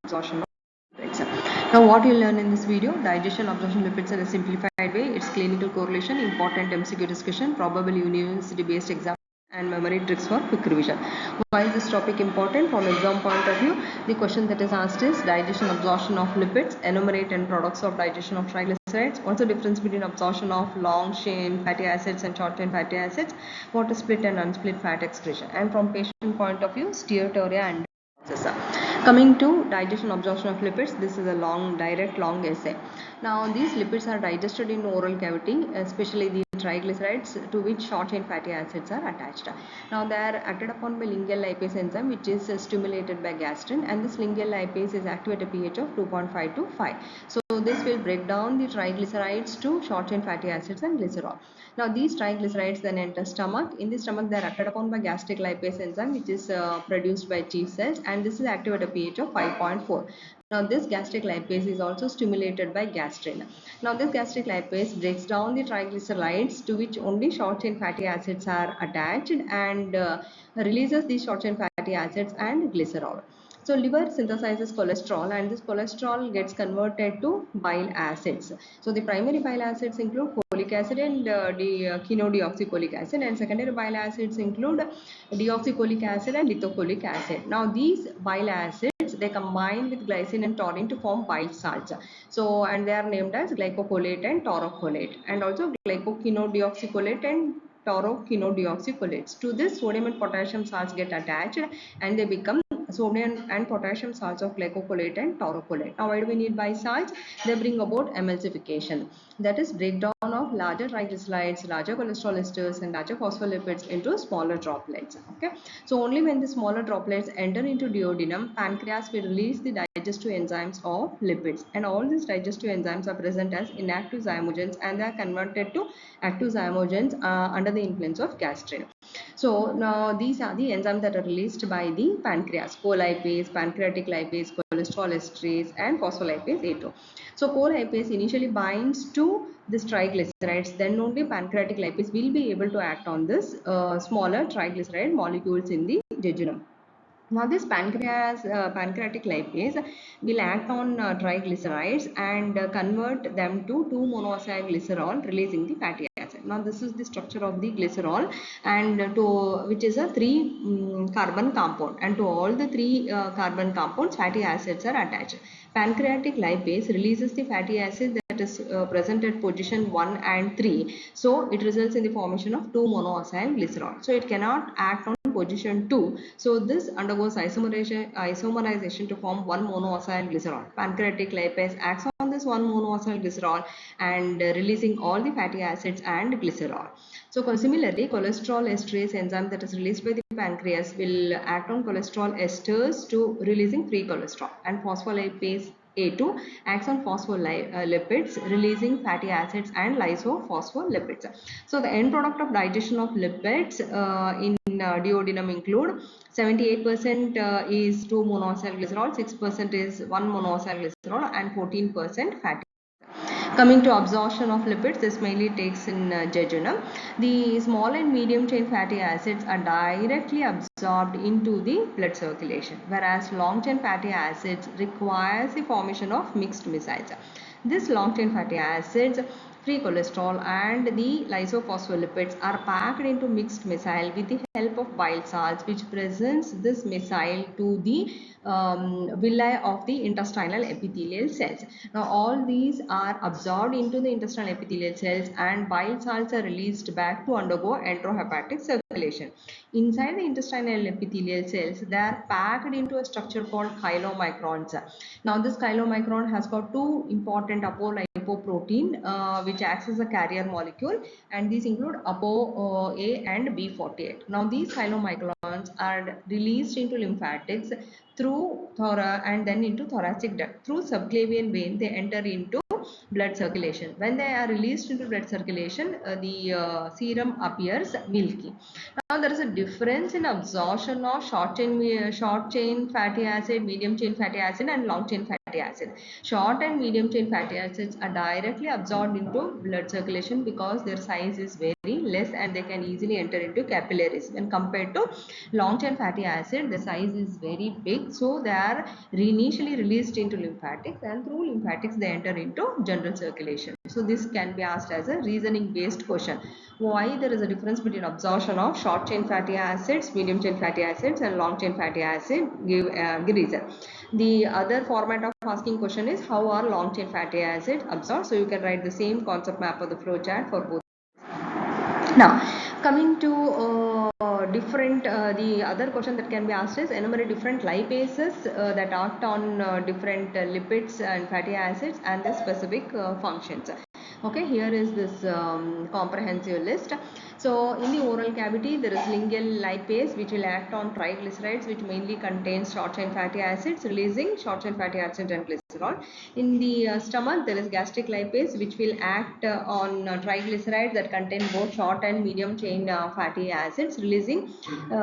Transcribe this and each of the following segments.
absorption of lipids. Now what you learn in this video: digestion, absorption lipids in a simplified way, its clinical correlation, important MCQ discussion, probable university based exam, and memory tricks for quick revision. Why is this topic important? From exam point of view, the question that is asked is digestion, absorption of lipids, enumerate 10 products of digestion of triglycerides. What's the difference between absorption of long chain fatty acids and short chain fatty acids? What is split and unsplit fat excretion? And from patient point of view, steatoria and coming to digestion absorption of lipids, this is a long essay. Now these lipids are digested in oral cavity, especially the triglycerides, to which short chain fatty acids are attached. Now they are acted upon by lingual lipase enzyme, which is stimulated by gastrin, and this lingual lipase is active at a pH of 2.5 to 5. So this will break down the triglycerides to short chain fatty acids and glycerol. Now these triglycerides then enter stomach. In the stomach they are acted upon by gastric lipase enzyme, which is produced by chief cells, and this is active at a pH of 5.4. Now this gastric lipase is also stimulated by gastrin. Now this gastric lipase breaks down the triglycerides to which only short chain fatty acids are attached, and releases these short chain fatty acids and glycerol. So liver synthesizes cholesterol, and this cholesterol gets converted to bile acids. So the primary bile acids include cholic acid and quinodeoxycholic acid, and secondary bile acids include deoxycholic acid and lithocholic acid. Now these bile acids, they combine with glycine and taurine to form bile salts. So, and they are named as glycocholate and taurocholate, and also glycoquinodeoxycholate and tauroquinodeoxycholates. To this, sodium and potassium salts get attached, and they become sodium and potassium salts of glycocholate and taurocholate. Now why do we need bile salts? They bring about emulsification, that is breakdown of larger triglycerides, larger cholesterol esters, and larger phospholipids into smaller droplets. Okay, so only when the smaller droplets enter into duodenum, pancreas will release the digestive enzymes of lipids, and all these digestive enzymes are present as inactive zymogens, and they are converted to active zymogens under the influence of gastrin. So now these are the enzymes that are released by the pancreas: colipase, pancreatic lipase, cholesterol esterase, and phospholipase A2. So colipase initially binds to this triglycerides, then only pancreatic lipase will be able to act on this smaller triglyceride molecules in the jejunum. Now this pancreatic lipase will act on triglycerides and convert them to 2-monoacyl glycerol, releasing the fatty acid. Now this is the structure of the glycerol, and which is a 3 carbon compound, and to all the 3 carbon compounds fatty acids are attached. Pancreatic lipase releases the fatty acid that is present at position 1 and 3. So it results in the formation of 2-monoacyl glycerol. So it cannot act on position 2. So this undergoes isomerization to form 1-monoacyl glycerol. Pancreatic lipase acts on this 1-monoacyl glycerol and releasing all the fatty acids and glycerol. So similarly, cholesterol esterase enzyme that is released by the pancreas will act on cholesterol esters to releasing free cholesterol, and phospholipase A2 acts on phospholipids, releasing fatty acids and lysophospholipids. So the end product of digestion of lipids in duodenum include 78% is 2-monoacyl glycerol, 6% is 1-monoacyl glycerol, and 14% fatty. Coming to absorption of lipids, this mainly takes in jejunum. The small and medium chain fatty acids are directly absorbed into the blood circulation, whereas long chain fatty acids requires the formation of mixed micelles. This long chain fatty acids, free cholesterol, and the lysophospholipids are packed into mixed micelle with the help of bile salts, which presents this micelle to the villi of the intestinal epithelial cells. Now all these are absorbed into the intestinal epithelial cells, and bile salts are released back to undergo enterohepatic circulation. Inside the intestinal epithelial cells, they are packed into a structure called chylomicrons. Now this chylomicron has got 2 important apolipoprotein which acts as a carrier molecule, and these include ApoA and B48. Now these chylomicrons are released into lymphatics through thorax and then into thoracic duct. Through subclavian vein they enter into blood circulation. When they are released into blood circulation, the serum appears milky. Now there is a difference in absorption of short chain fatty acid, medium chain fatty acid, and long chain fatty acid. Short and medium chain fatty acids are directly absorbed into blood circulation because their size is very less and they can easily enter into capillaries. When compared to long chain fatty acid, the size is very big, so they are initially released into lymphatics, and through lymphatics they enter into general circulation. So this can be asked as a reasoning based question. Why there is a difference between absorption of short chain fatty acids, medium chain fatty acids and long chain fatty acid? Give reason. The other format of asking question is how are long chain fatty acids absorbed. So you can write the same concept map of the flow chart for both. Now, coming to the other question that can be asked is enumerate different lipases that act on different lipids and fatty acids and their specific functions. Okay, here is this comprehensive list. So in the oral cavity there is lingual lipase which will act on triglycerides, which mainly contains short chain fatty acids, releasing short chain fatty acids and glycerol. In the stomach there is gastric lipase which will act on triglycerides that contain both short and medium chain fatty acids, releasing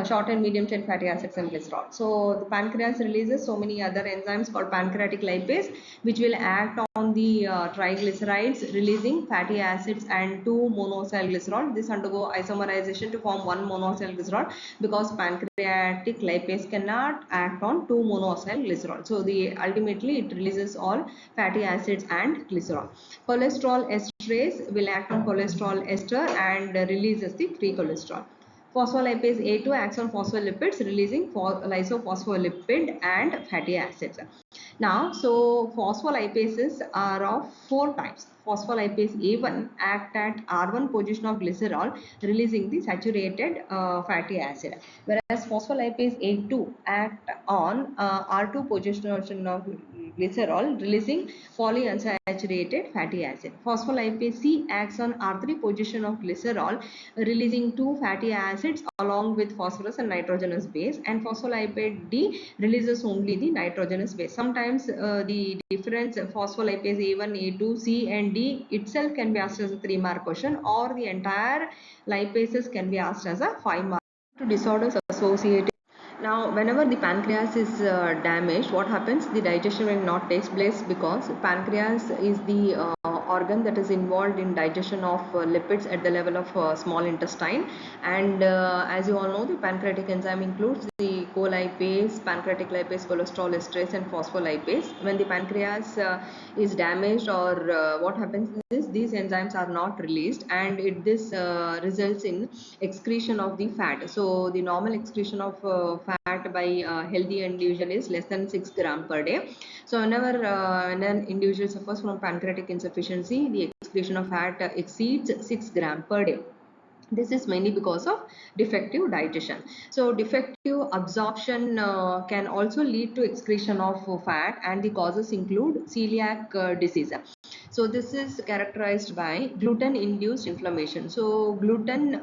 short and medium chain fatty acids and glycerol. So the pancreas releases so many other enzymes called pancreatic lipase which will act on the triglycerides, releasing fatty acids and 2 monocyl glycerol. This undergo isomerization to form 1 monocyl glycerol because pancreatic lipase cannot act on 2 monocyl glycerol. So ultimately it releases all fatty acids and glycerol. Cholesterol esterase will act on cholesterol ester and releases the free cholesterol. Phospholipase A2 acts on phospholipids, releasing lysophospholipid and fatty acids. Now, so phospholipases are of 4 types. Phospholipase A1 act at R1 position of glycerol, releasing the saturated fatty acid, whereas phospholipase A2 act on R2 position of glycerol, releasing polyunsaturated fatty acid. Phospholipase C acts on R3 position of glycerol, releasing 2 fatty acids along with phosphorus and nitrogenous base, and phospholipase D releases only the nitrogenous base. Sometimes the difference phospholipase A1, A2, C and D itself can be asked as a 3-mark question, or the entire lipases can be asked as a 5-mark. To disorders associated. Now, whenever the pancreas is damaged, what happens? The digestion will not take place because pancreas is the organ that is involved in digestion of lipids at the level of small intestine, and as you all know, the pancreatic enzyme includes the colipase, pancreatic lipase, cholesterol esterase and phospholipase. When the pancreas is damaged, or what happens is these enzymes are not released, and this results in excretion of the fat. So the normal excretion of fat by healthy individual is less than 6 gram per day. So whenever an individual suffers from pancreatic insufficiency, the excretion of fat exceeds 6 gram per day. This is mainly because of defective digestion. So defective absorption can also lead to excretion of fat, and the causes include celiac disease. So this is characterized by gluten induced inflammation. So gluten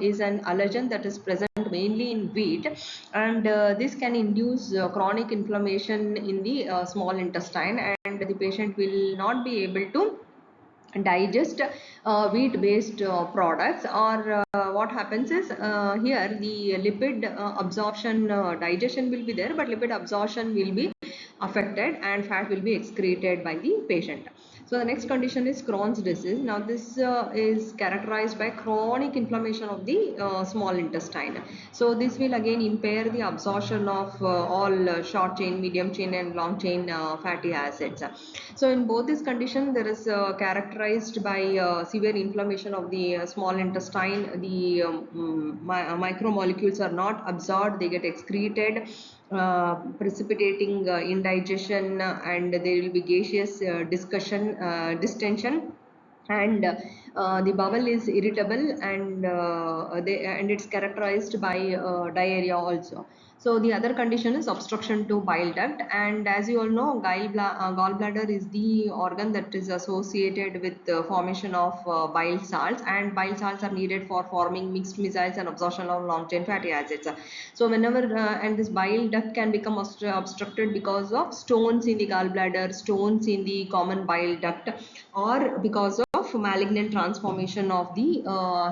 is an allergen that is present mainly in wheat, and this can induce chronic inflammation in the small intestine, and the patient will not be able to digest wheat based products, or what happens is here the lipid absorption, digestion will be there, but lipid absorption will be affected and fat will be excreted by the patient. So the next condition is Crohn's disease. Now this is characterized by chronic inflammation of the small intestine. So this will again impair the absorption of all short chain, medium chain and long chain fatty acids. So in both these conditions there is characterized by severe inflammation of the small intestine. The micromolecules are not absorbed, they get excreted, precipitating indigestion, and there will be gaseous distension, and the bowel is irritable, and it's characterized by diarrhea also. So the other condition is obstruction to bile duct, and as you all know, gallbladder is the organ that is associated with the formation of bile salts, and bile salts are needed for forming mixed micelles and absorption of long chain fatty acids. So whenever and this bile duct can become obstructed because of stones in the gallbladder, stones in the common bile duct, or because of malignant transformation of the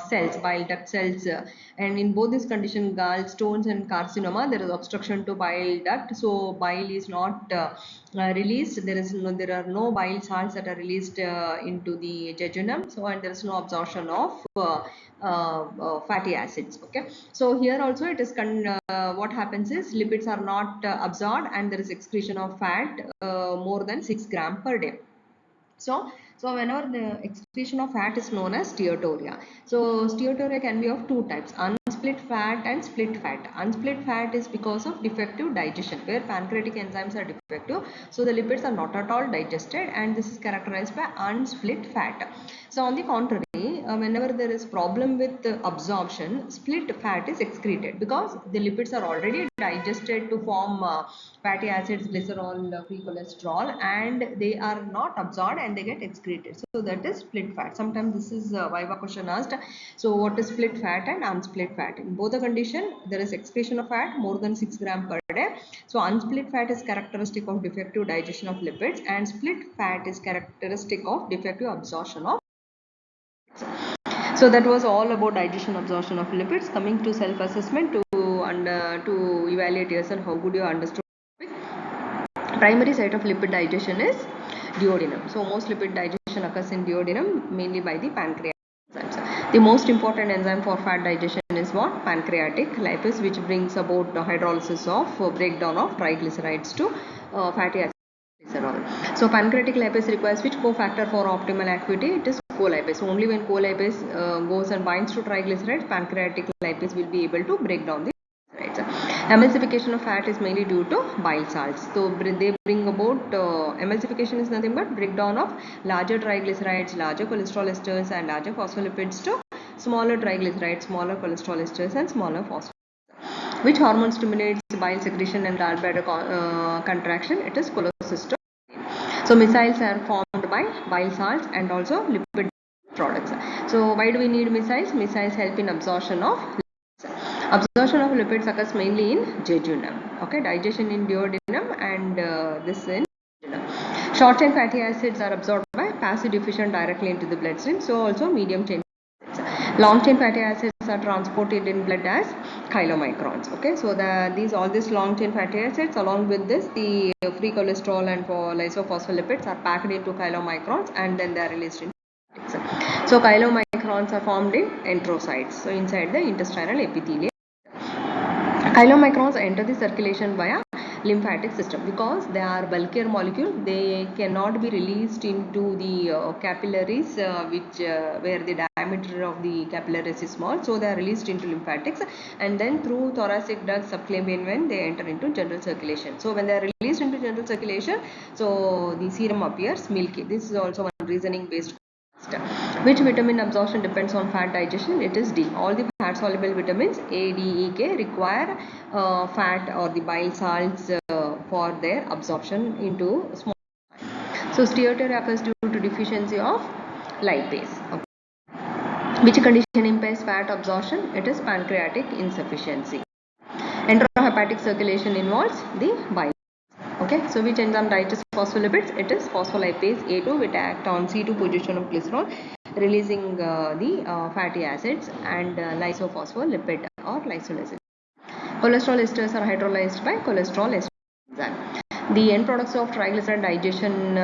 cells, bile duct cells. And in both these conditions, gallstones and carcinoma, there is obstruction to bile duct, so bile is not released. There are no bile salts that are released into the jejunum, so and there is no absorption of fatty acids. Okay, so here also it is what happens is lipids are not absorbed and there is excretion of fat more than 6 gram per day. So whenever the excretion of fat is known as steatorrhea. So steatorrhea can be of two types: unsplit fat and split fat. Unsplit fat is because of defective digestion, where pancreatic enzymes are defective, so the lipids are not at all digested, and this is characterized by unsplit fat. So on the contrary, whenever there is problem with absorption, split fat is excreted because the lipids are already digested to form fatty acids, glycerol, free cholesterol, and they are not absorbed and they get excreted. So that is split fat. Sometimes this is Viva question asked. So what is split fat and unsplit fat? In both the condition, there is excretion of fat more than 6 gram per day. So unsplit fat is characteristic of defective digestion of lipids, and split fat is characteristic of defective absorption of. So that was all about digestion absorption of lipids. Coming to self-assessment to evaluate yourself how good you understood. Primary site of lipid digestion is duodenum. So most lipid digestion occurs in duodenum, mainly by the pancreatic enzymes. The most important enzyme for fat digestion is what? Pancreatic lipase, which brings about the hydrolysis of breakdown of triglycerides to fatty acids. So pancreatic lipase requires which cofactor for optimal activity? It is colipase. So only when colipase goes and binds to triglycerides, pancreatic lipase will be able to break down the triglycerides. Emulsification of fat is mainly due to bile salts. So they bring about emulsification is nothing but breakdown of larger triglycerides, larger cholesterol esters, and larger phospholipids to smaller triglycerides, smaller cholesterol esters, and smaller phospholipids. Which hormone stimulates bile secretion and gallbladder contraction? It is cholecystokin. So micelles are formed by bile salts and also lipid products. So why do we need micelles? Micelles help in absorption of lipids. Absorption of lipids occurs mainly in jejunum. Okay, digestion in duodenum and this in jejunum. Short chain fatty acids are absorbed by passive diffusion directly into the bloodstream. So also medium chain acids. Long chain fatty acids are transported in blood as chylomicrons. Okay, so all these long chain fatty acids, along with this, the free cholesterol and lysophospholipid are packed into chylomicrons and then they are released in. So chylomicrons are formed in enterocytes, so inside the intestinal epithelium. Chylomicrons enter the circulation via lymphatic system because they are bulkier molecule. They cannot be released into the capillaries, where the diameter of the capillaries is small. So they are released into lymphatics, and then through thoracic duct, subclavian vein, they enter into general circulation. So when they are released into general circulation, so the serum appears milky. This is also one reasoning based. Which vitamin absorption depends on fat digestion? It is D. All the fat soluble vitamins A, D, E, K require fat or the bile salts for their absorption into small. So steatorrhea occurs due to deficiency of lipase. Okay. Which condition impairs fat absorption? It is pancreatic insufficiency. Enterohepatic circulation involves the bile. Okay, so which enzyme digests phospholipids? It is phospholipase A2, which act on C2 position of glycerol, releasing the fatty acids and lysophospholipid or lysolysis. Cholesterol esters are hydrolyzed by cholesterol ester enzyme. The end products of triglyceride digestion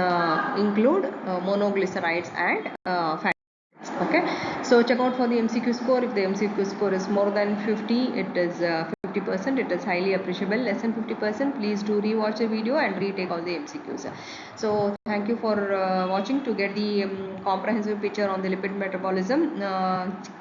include monoglycerides and fatty acids. Okay, so check out for the MCQ score. If the MCQ score is more than 50, it is 50%. It is highly appreciable. Less than 50%, please do rewatch the video and retake all the MCQs. So thank you for watching. To get the comprehensive picture on the lipid metabolism,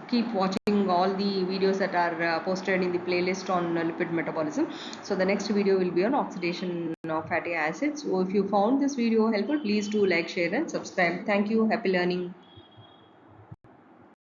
keep watching all the videos that are posted in the playlist on lipid metabolism. So the next video will be on oxidation of fatty acids. So if you found this video helpful, please do like, share and subscribe. Thank you. Happy learning.